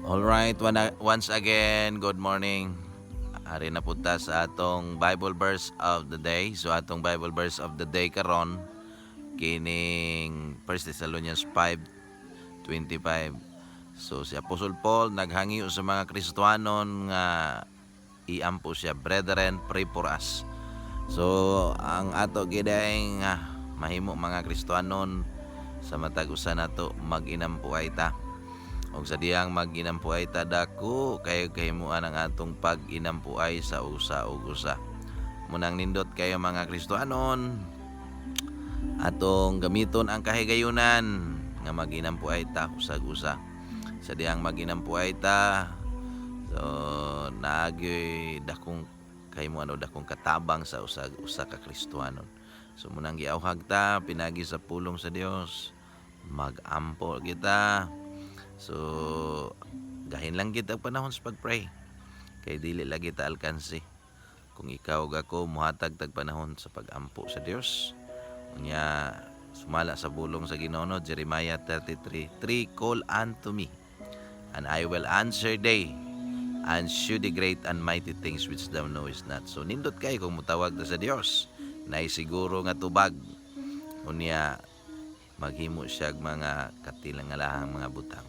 Alright, once again, good morning. Ari na punta sa atong Bible verse of the day. So atong Bible verse of the day karon kining 1 Thessalonians 5:25. So si Apostle Paul naghangiyo sa mga Kristohanon nga iampo siya, brethren, pray for us. So ang ato gidaing mahimo mga Kristohanon sa matag usa nato mag-inampuay ta. Og sa diyang mag-inampuay ta dako kay kahimuan ang atong pag-inampuay sa usa ug usa. Munang nindot kayo mga Kristohanon, atong gamiton ang kahigayunan nga mag-inampuay ta usag usa. Sa diyang mag-inampuay ta, so naagyoy dakong kahimuan o dakong katabang sa usag usa ka Kristohanon. So munang giawhag ta pinagi sa pulong sa Dios, mag-ampo kita. So gahin lang kita panahon sa pag-pray kay dili lagi ta alkansi kung ikaw ug ako muhatag tag panahon sa pag-ampo sa Dios. Unya sumala sa bulong sa Ginoo, Jeremiah 33:3, call unto me and I will answer thee and shew the great and mighty things which thou knowest not. So nindot kay kung mutawag ta sa Dios nay siguro nga tubag, unya maghimo siya mga katilang nga lahang mga butang.